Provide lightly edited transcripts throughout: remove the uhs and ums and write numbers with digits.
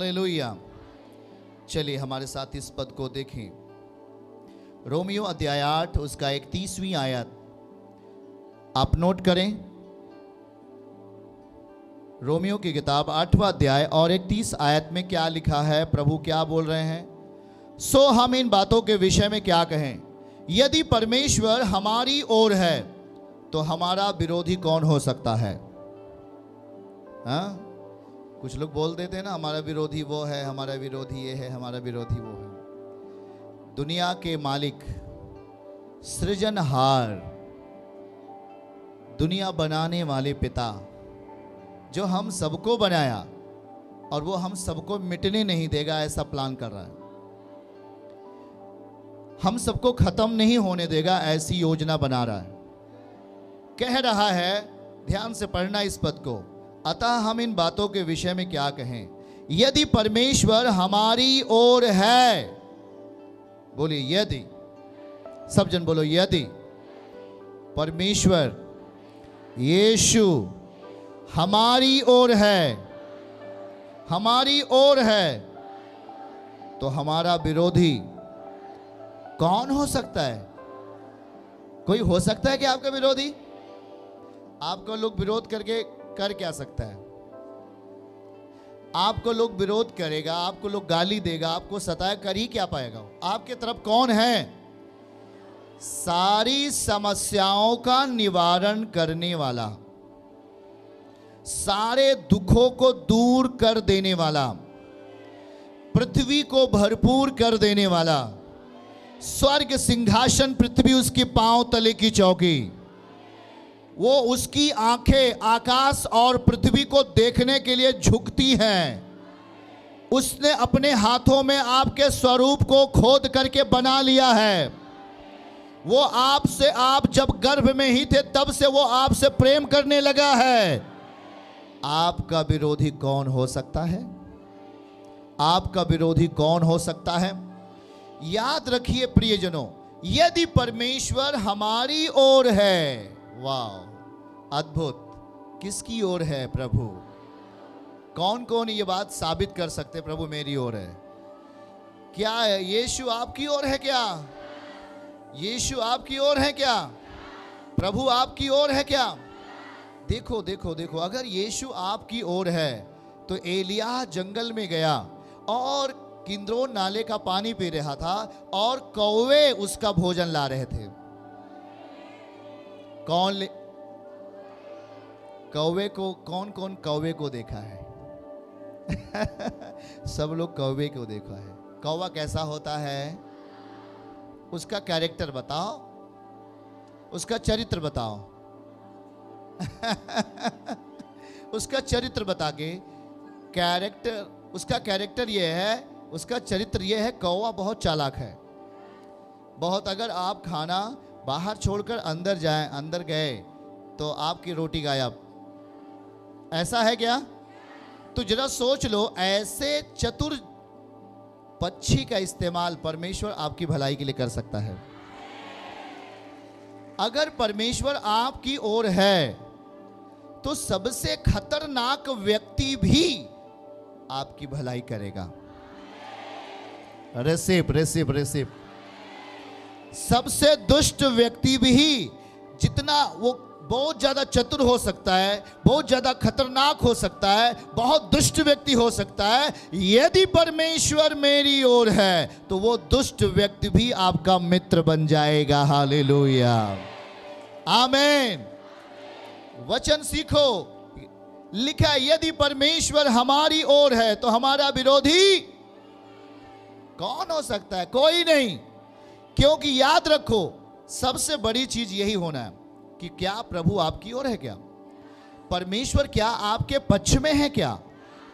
Hallelujah. चलिए हमारे साथ इस पद को देखें। रोमियो अध्याय 8 उसका 31वीं आयत आप नोट करें। रोमियो की किताब 8वां अध्याय और 31 आयत में क्या लिखा है, प्रभु क्या बोल रहे हैं। सो हम इन बातों के विषय में क्या कहें, यदि परमेश्वर हमारी ओर है तो हमारा विरोधी कौन हो सकता है। हाँ, कुछ लोग बोल देते हैं ना, हमारा विरोधी वो है, हमारा विरोधी ये है, हमारा विरोधी वो है। दुनिया के मालिक, सृजनहार, दुनिया बनाने वाले पिता, जो हम सबको बनाया और वो हम सबको मिटने नहीं देगा ऐसा प्लान कर रहा है, हम सबको खत्म नहीं होने देगा ऐसी योजना बना रहा है। कह रहा है, ध्यान से पढ़ना इस पद को, अतः हम इन बातों के विषय में क्या कहें, यदि परमेश्वर हमारी ओर है, बोलिए यदि, सब जन बोलो यदि परमेश्वर यीशु हमारी ओर है, हमारी ओर है, तो हमारा विरोधी कौन हो सकता है। कोई हो सकता है कि आपका विरोधी, आपको लोग विरोध करके कर क्या सकता है। आपको लोग विरोध करेगा, आपको लोग गाली देगा, आपको सताया, कर ही क्या पाएगा। आपके तरफ कौन है, सारी समस्याओं का निवारण करने वाला, सारे दुखों को दूर कर देने वाला, पृथ्वी को भरपूर कर देने वाला, स्वर्ग सिंहासन पृथ्वी उसके पांव तले की चौकी, वो उसकी आंखें आकाश और पृथ्वी को देखने के लिए झुकती हैं। उसने अपने हाथों में आपके स्वरूप को खोद करके बना लिया है। वो आपसे, आप जब गर्भ में ही थे तब से वो आपसे प्रेम करने लगा है। आपका विरोधी कौन हो सकता है, आपका विरोधी कौन हो सकता है। याद रखिए प्रियजनों, यदि परमेश्वर हमारी ओर है, वाह अद्भुत, किसकी ओर है प्रभु। कौन कौन ये बात साबित कर सकते, प्रभु मेरी ओर है। क्या है, यीशु आपकी ओर है क्या, यीशु आपकी ओर है क्या, प्रभु आपकी ओर है क्या। देखो देखो देखो, अगर यीशु आपकी ओर है तो एलिय्याह जंगल में गया और किंद्रोन नाले का पानी पी रहा था और कौवे उसका भोजन ला रहे थे। कौवे को, कौन कौन कौवे को देखा है सब लोग कौवे को देखा है। कौवा कैसा होता है, उसका कैरेक्टर बताओ, उसका चरित्र बताओ उसका चरित्र बता के, कैरेक्टर, उसका कैरेक्टर ये है, उसका चरित्र ये है, कौवा बहुत चालाक है बहुत। अगर आप खाना बाहर छोड़कर अंदर जाएं, अंदर गए तो आपकी रोटी गायब, ऐसा है क्या। तो जरा सोच लो, ऐसे चतुर पक्षी का इस्तेमाल परमेश्वर आपकी भलाई के लिए कर सकता है। अगर परमेश्वर आपकी ओर है तो सबसे खतरनाक व्यक्ति भी आपकी भलाई करेगा। रेसिप रेसिप रेसिप, सबसे दुष्ट व्यक्ति भी, जितना वो बहुत ज्यादा चतुर हो सकता है, बहुत ज्यादा खतरनाक हो सकता है, बहुत दुष्ट व्यक्ति हो सकता है, यदि परमेश्वर मेरी ओर है तो वो दुष्ट व्यक्ति भी आपका मित्र बन जाएगा। हालेलुया, आमीन। वचन सीखो, लिखा है, यदि परमेश्वर हमारी ओर है तो हमारा विरोधी कौन हो सकता है, कोई नहीं। क्योंकि याद रखो, सबसे बड़ी चीज यही होना है कि क्या प्रभु आपकी ओर है क्या, परमेश्वर क्या आपके पक्ष में है क्या,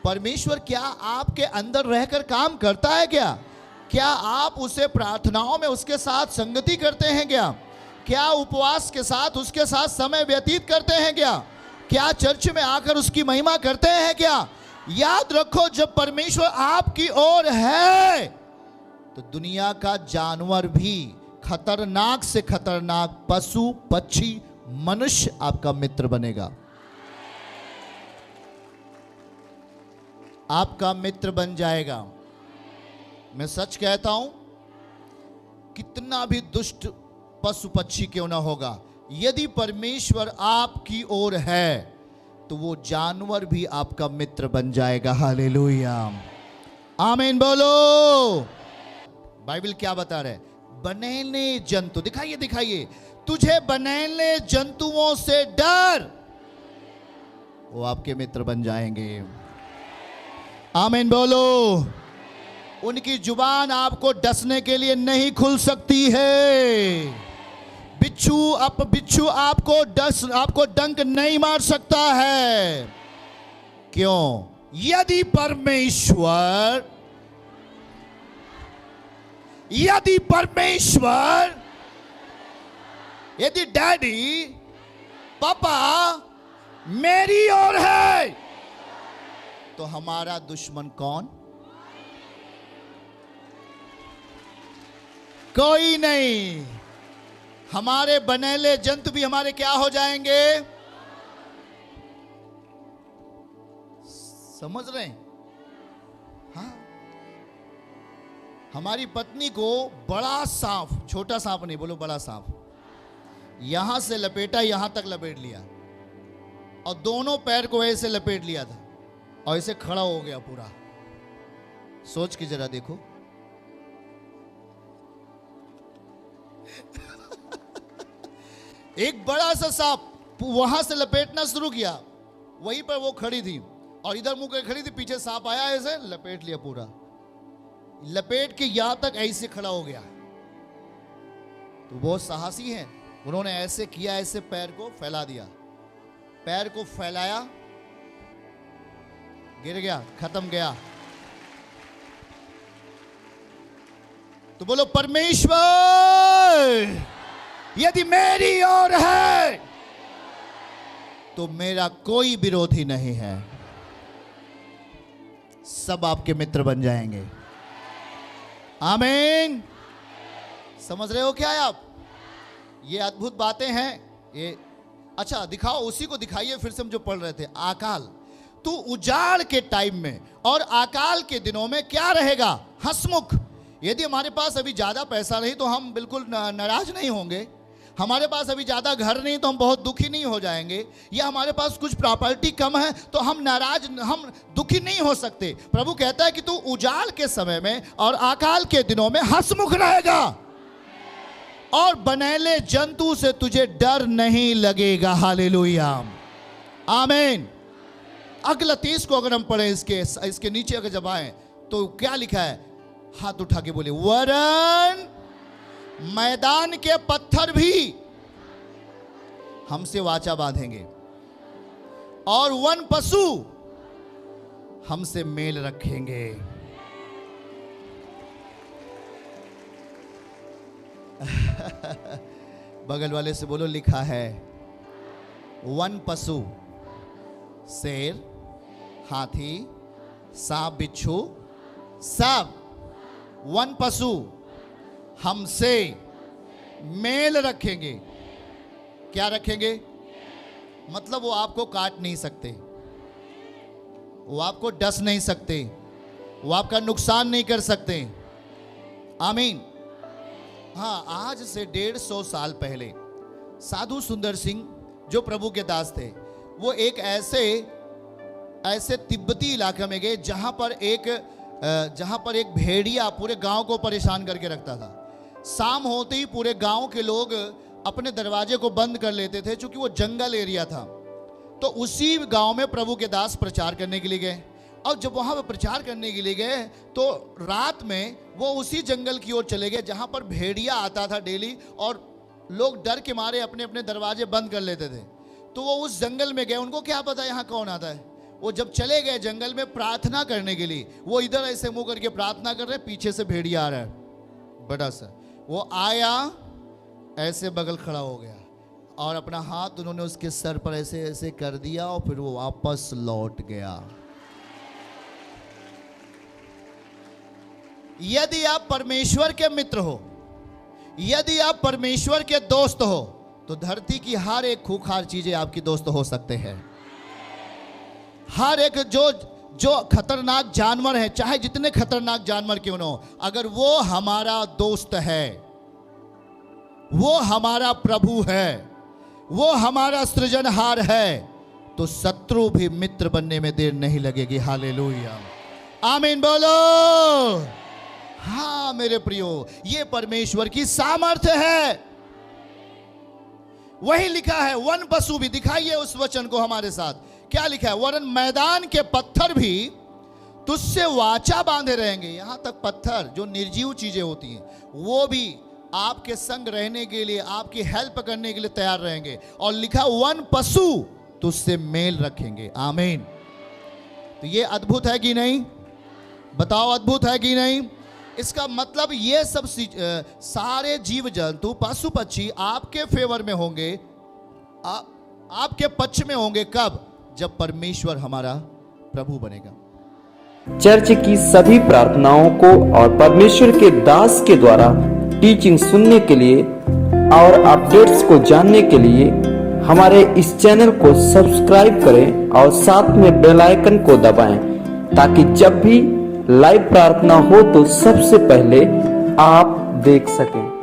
परमेश्वर क्या आपके अंदर रहकर काम करता है क्या आप उसे प्रार्थनाओं में उसके साथ संगति करते हैं क्या उपवास के साथ उसके साथ समय व्यतीत करते हैं क्या चर्च में आकर उसकी महिमा करते हैं क्या। याद रखो, जब परमेश्वर आपकी ओर है तो दुनिया का जानवर भी, खतरनाक से खतरनाक पशु पक्षी मनुष्य आपका मित्र बनेगा। आपका मित्र बन जाएगा। मैं सच कहता हूं, कितना भी दुष्ट पशु पक्षी क्यों ना होगा, यदि परमेश्वर आपकी ओर है तो वो जानवर भी आपका मित्र बन जाएगा। हालेलुया, आमीन बोलो। बाइबल क्या बता रहा है? बनेले जंतु, दिखाइए दिखाइए, तुझे बनेले जंतुओं से डर, वो आपके मित्र बन जाएंगे। आमीन बोलो। उनकी जुबान आपको डसने के लिए नहीं खुल सकती है। बिच्छू आपको डंक नहीं मार सकता है। क्यों? यदि परमेश्वर यदि डैडी पापा मेरी ओर है तो हमारा दुश्मन कौन? कोई नहीं। हमारे बनेले जंतु भी हमारे क्या हो जाएंगे? समझ रहे हैं? हाँ, हमारी पत्नी को बड़ा सांप, छोटा सांप नहीं, बोलो बड़ा सांप, यहां से लपेटा, यहां तक लपेट लिया और दोनों पैर को ऐसे लपेट लिया था और ऐसे खड़ा हो गया पूरा। सोच के जरा देखो। एक बड़ा सा सांप वहां से लपेटना शुरू किया, वहीं पर वो खड़ी थी और इधर मुंह करके खड़ी थी, पीछे सांप आया, ऐसे लपेट लिया पूरा, लपेट के यहां तक ऐसे खड़ा हो गया। तो बहुत साहसी हैं, उन्होंने ऐसे किया, ऐसे पैर को फैला दिया, पैर को फैलाया, गिर गया, खत्म गया। तो बोलो परमेश्वर यदि मेरी ओर है तो मेरा कोई विरोधी नहीं है, सब आपके मित्र बन जाएंगे। आमीन। समझ रहे हो क्या आप? ये अद्भुत बातें हैं ये। अच्छा दिखाओ, उसी को दिखाइए फिर से हम जो पढ़ रहे थे, अकाल। तू उजाड़ के टाइम में और अकाल के दिनों में क्या रहेगा? हंसमुख। यदि हमारे पास अभी ज्यादा पैसा नहीं तो हम बिल्कुल नाराज नहीं होंगे, हमारे पास अभी ज्यादा घर नहीं तो हम बहुत दुखी नहीं हो जाएंगे, या हमारे पास कुछ प्रॉपर्टी कम है तो हम दुखी नहीं हो सकते। प्रभु कहता है कि तू उजाड़ के समय में और अकाल के दिनों में हंसमुख रहेगा और बनेले जंतु से तुझे डर नहीं लगेगा। हालेलुया, आमीन। अगला 30 को अगर हम पढ़ें, इसके नीचे अगर जब आए तो क्या लिखा है? हाथ उठा के बोले, वरन मैदान के पत्थर भी हमसे वाचा बांधेंगे और वन पशु हमसे मेल रखेंगे। बगल वाले से बोलो, लिखा है वन पशु, शेर, हाथी, सांप, बिच्छू, सब वन पशु हमसे मेल रखेंगे। क्या रखेंगे? मतलब वो आपको काट नहीं सकते, वो आपको डस नहीं सकते, वो आपका नुकसान नहीं कर सकते। आमीन। हाँ, आज से 150 साल पहले साधु सुंदर सिंह जो प्रभु के दास थे, वो एक ऐसे तिब्बती इलाके में गए जहां पर एक भेड़िया पूरे गांव को परेशान करके रखता था। शाम होते ही पूरे गांव के लोग अपने दरवाजे को बंद कर लेते थे, क्योंकि वो जंगल एरिया था। तो उसी गांव में प्रभु के दास प्रचार करने के लिए गए, और जब वहां पर प्रचार करने के लिए गए तो रात में वो उसी जंगल की ओर चले गए जहां पर भेड़िया आता था डेली, और लोग डर के मारे अपने अपने दरवाजे बंद कर लेते थे। तो वो उस जंगल में गए, उनको क्या पता यहाँ कौन आता है। वो जब चले गए जंगल में प्रार्थना करने के लिए, वो इधर ऐसे मुंह करके प्रार्थना कर रहे, पीछे से भेड़िया आ रहा है बड़ा सा। वो आया, ऐसे बगल खड़ा हो गया और अपना हाथ उन्होंने उसके सर पर ऐसे ऐसे कर दिया और फिर वो वापस लौट गया। यदि आप परमेश्वर के मित्र हो, यदि आप परमेश्वर के दोस्त हो, तो धरती की हर एक खूंखार चीजें आपकी दोस्त हो सकते हैं। हर एक जो खतरनाक जानवर है, चाहे जितने खतरनाक जानवर क्यों न हो, अगर वो हमारा दोस्त है, वो हमारा प्रभु है, वो हमारा सृजनहार है, तो शत्रु भी मित्र बनने में देर नहीं लगेगी। हालेलुया, आमीन बोलो। हाँ मेरे प्रियो, ये परमेश्वर की सामर्थ्य है। वही लिखा है, वन पशु भी, दिखाइए उस वचन को हमारे साथ, क्या लिखा है? वरन मैदान के पत्थर भी तुझसे वाचा बांधे रहेंगे। यहां तक पत्थर जो निर्जीव चीजें होती हैं, वो भी आपके संग रहने के लिए, आपकी हेल्प करने के लिए तैयार रहेंगे। और लिखा, वन पशु तुझसे मेल रखेंगे। आमीन। तो ये अद्भुत है कि नहीं? बताओ, अद्भुत है कि नहीं? इसका मतलब ये सब सारे जीव जंतु, पशु पक्षी आपके फेवर में होंगे, आपके पक्ष में होंगे। कब? जब परमेश्वर हमारा प्रभु बनेगा। चर्च की सभी प्रार्थनाओं को और परमेश्वर के दास के द्वारा टीचिंग सुनने के लिए और अपडेट्स को जानने के लिए हमारे इस चैनल को सब्सक्राइब करें और साथ में बेल आइकन को दबाएं, ताकि जब भी लाइव प्रार्थना हो तो सबसे पहले आप देख सकें।